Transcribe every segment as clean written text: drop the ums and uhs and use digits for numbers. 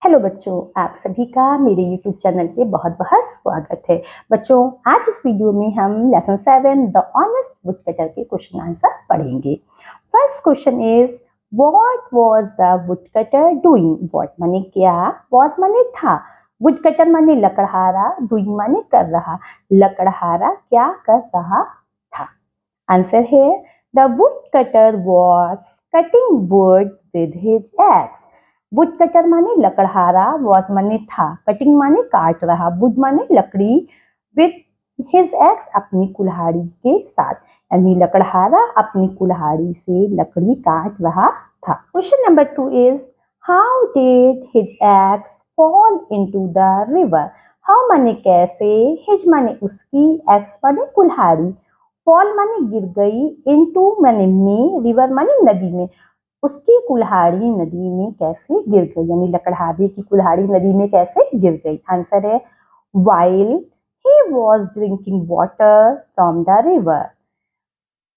Hello बच्चों, आप सभी का मेरे YouTube चैनल पे बहुत बहुत स्वागत है। बच्चों, आज इस वीडियो में हम लेसन 7 द ऑनेस्ट वुडकटर के क्वेश्चन आंसर पढ़ेंगे। First question is what was the woodcutter doing. What माने क्या, वाज माने था, वुडकटर माने लकड़हारा, डूइंग माने कर रहा। लकड़हारा क्या कर रहा था। आंसर है the woodcutter was cutting would with his ex. Would cutter माने लकड़हारा, वॉज माने था, कटिंग माने काट रहा, वुड माने लकड़ी, विद हिज एक्स अपनी कुल्हाड़ी के साथ, यानी लकड़हारा अपनी कुल्हाड़ी से लकड़ी काट रहा था। Question number 2 is how did his ex fall into the river. How माने कैसे, हिज माने उसकी, एक्स माने कुल्हाड़ी, फॉल माने गिर गई, इनटू माने में, रिवर माने नदी में। उसकी कुल्हाड़ी नदी में कैसे गिर गई, यानी लकड़हारे की कुल्हाड़ी नदी में कैसे गिर गई। आंसर है while he was drinking water from the river।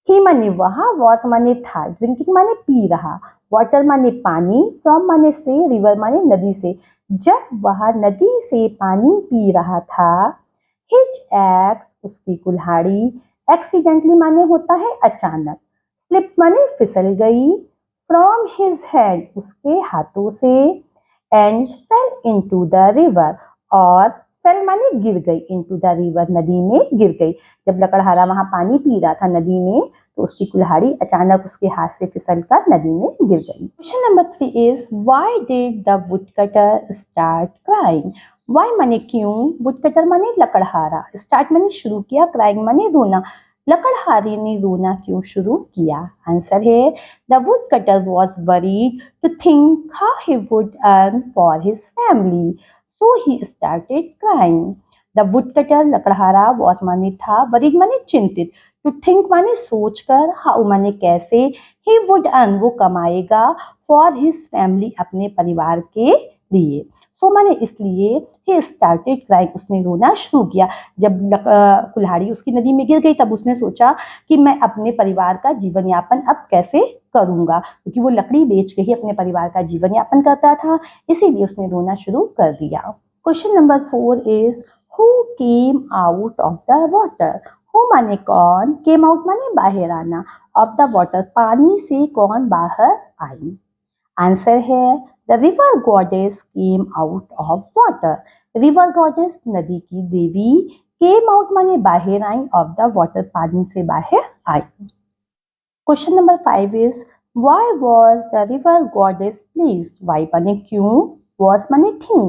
ही माने वहां, was माने था, ड्रिंकिंग माने पी रहा, वाटर माने पानी, फ्रॉम माने से, रिवर माने नदी से। जब वह नदी से पानी पी रहा था, हिज एक्स उसकी कुल्हाड़ी, एक्सीडेंटली माने होता है अचानक, स्लिप माने फिसल गई, फ्रॉम हिज हैंड उसके हाथों से, and fail into the river और फेल माने गिर गई, इनटू द रिवर नदी में गिर गई। जब लकड़हारा वहां पानी पी रहा था नदी में, तो उसकी कुल्हाड़ी अचानक उसके हाथ से फिसलकर नदी में गिर गई। Question number 3 is why did the woodcutter start crying. Why माने क्यों, वुडकटर माने लकड़हारा, स्टार्ट माने शुरू किया, क्राइंग माने रोना। लकड़हारे ने रोना क्यों शुरू किया। आंसर है the woodcutter was worried to think how he would earn for his family, so he started crying. The woodcutter लकड़हारा, वॉज माने था, वरीड माने चिंतित, टू थिंक माने सोचकर, हाउ माने कैसे, ही वुड अर्न वो कमाएगा, फॉर हिज फैमिली अपने परिवार के लिए, सो माने इसलिए, ही स्टार्टेड क्राइंग उसने रोना शुरू किया। जब कुल्हाड़ी उसकी नदी में गिर गई, तब उसने सोचा कि मैं अपने परिवार का जीवन यापन अब कैसे करूंगा, क्योंकि वो लकड़ी बेच के ही अपने परिवार का जीवन यापन करता था, इसीलिए उसने रोना शुरू कर दिया। Question number 4 is who came out of the water. Who माने कौन, केम आउट माने बाहर आना, ऑफ द वाटर पानी से कौन बाहर आई। आंसर है the river goddess came out of water. River goddess नदी की देवी, केम आउट माने बाहर आई, ऑफ द वाटर पानी से बाहर आई। Question number 5 is why was the river goddess pleased. Why माने क्यों, वाज माने थी,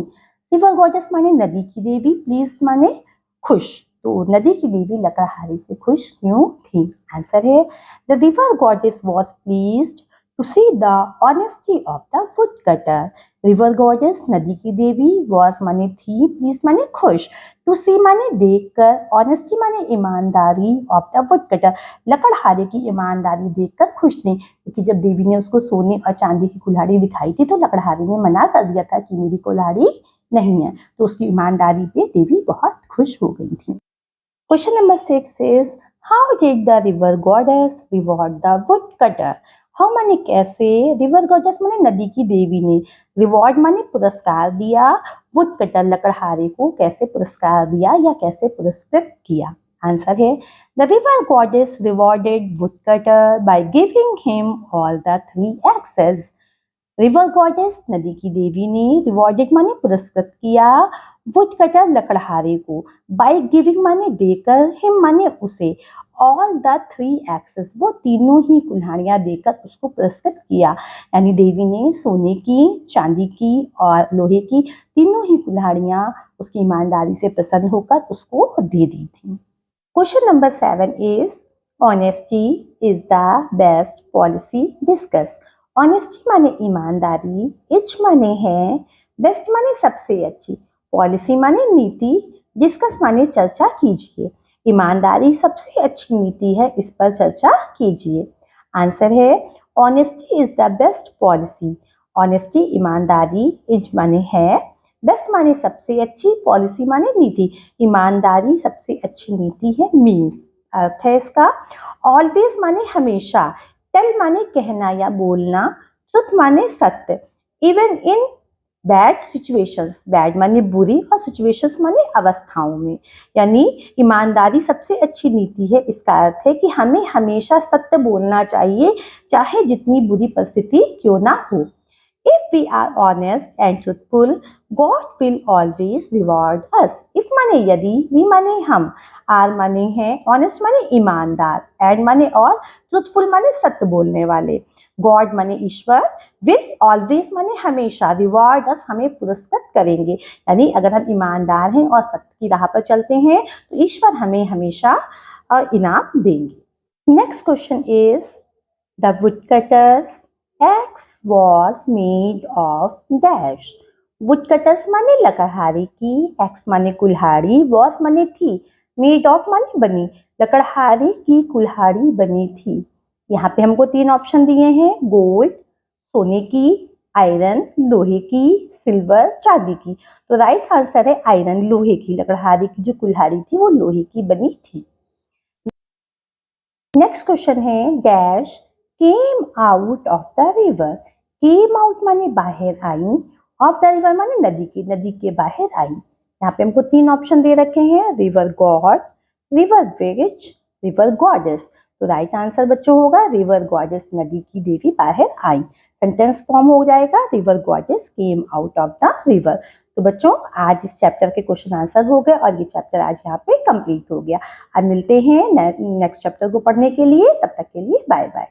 रिवर गॉडेस माने नदी की देवी, प्लीज्ड माने खुश, तो नदी की देवी लकड़हारे से खुश क्यों थी। आंसर है the river goddess was pleased to see the honesty of the woodcutter। River goddess नदी की देवी, was माने थी, pleased माने खुश, to see माने देखकर, honesty माने ईमानदारी, of the woodcutter लकड़हारे की ईमानदारी देखकर खुश थी, क्योंकि जब देवी ने उसको सोने और चांदी की कुल्हाड़ी दिखाई थी, तो लकड़हारे ने मना कर दिया था कि मेरी कुल्हाड़ी नहीं है, तो उसकी ईमानदारी पे देवी बहुत खुश हो गई थी। Question number 6 is how did the river goddess reward the woodcutter. How माने कैसे, रिवर गॉडेस माने नदी की देवी ने, रिवॉर्ड माने पुरस्कार दिया, वुडकटर लकड़हारे को कैसे पुरस्कार दिया या कैसे पुरस्कृत किया। आंसर है the river goddess rewarded woodcutter by giving him all the 3 axes. River goddess नदी की देवी ने, रिवॉर्डेड माने पुरस्कृत किया, वुडकटर लकड़हारे को, बाय गिविंग माने देकर, हिम माने उसे, ऑल द 3 एक्सेस वो तीनों ही कुल्हाड़ियां देकर उसको पुरस्कृत किया, यानी देवी ने सोने की, चांदी की और लोहे की तीनों ही कुल्हाड़ियां उसकी ईमानदारी से प्रसन्न होकर उसको दे दी थी। Question number 7 is honesty is the best policy discuss. Honesty माने ईमानदारी, इच माने है, बेस्ट माने सबसे अच्छी, पॉलिसी माने नीति, डिस्कस माने चर्चा कीजिए। ईमानदारी सबसे अच्छी नीति है, इस पर चर्चा कीजिए। आंसर है honesty is the best policy. Honesty ईमानदारी, इज माने है, बेस्ट माने सबसे अच्छी, पॉलिसी माने नीति, ईमानदारी सबसे अच्छी नीति है। मीन्स अर्थ है इसका ऑलवेज माने हमेशा, टेल माने कहना या बोलना, ट्रुथ माने सत्य, even in bad situations, bad माने बुरी और सिचुएशंस माने अवस्थाओं में, यानी ईमानदारी सबसे अच्छी नीति है। इसका अर्थ है कि हमें हमेशा सत्य बोलना चाहिए, चाहे जितनी बुरी परिस्थिति क्यों ना हो। If we are honest and truthful, God will always reward us. If माने यदि, we माने हम, R माने है, honest माने ईमानदार, and माने और, truthful माने सत्य बोलने वाले, God माने ईश्वर, will always माने हमेशा, reward us हमें पुरस्कृत करेंगे। यानी अगर हम ईमानदार हैं और सत्य की राह पर चलते हैं तो ईश्वर हमें हमेशा इनाम देंगे। Next question is the woodcutters X was made of dash. woodcutters माने लकड़हारे की, X माने कुल्हाड़ी, was माने थी, made of माने बनी, लकड़हारे की कुल्हाड़ी बनी थी। यहाँ पे हमको 3 ऑप्शन दिए हैं, गोल्ड सोने की, आयरन लोहे की, सिल्वर चांदी की। तो राइट आंसर है आयरन लोहे की, लकड़हारे की जो कुल्हाड़ी थी वो लोहे की बनी थी। नेक्स्ट क्वेश्चन है dash came out of the river. came out माने बाहर आई, of the river माने नदी के बाहर आई। यहाँ पे हमको 3 ऑप्शन दे रखे हैं, river God, river which, river goddess. तो राइट आंसर बच्चों होगा रिवर गॉडेस, नदी की देवी बाहर आई। सेंटेंस फॉर्म हो जाएगा river goddess came out of the river. तो बच्चों आज इस चैप्टर के क्वेश्चन आंसर हो गए और ये चैप्टर आज यहाँ पे कंप्लीट हो गया। अब मिलते हैं नेक्स्ट चैप्टर को पढ़ने के लिए, तब तक के लिए बाय बाय।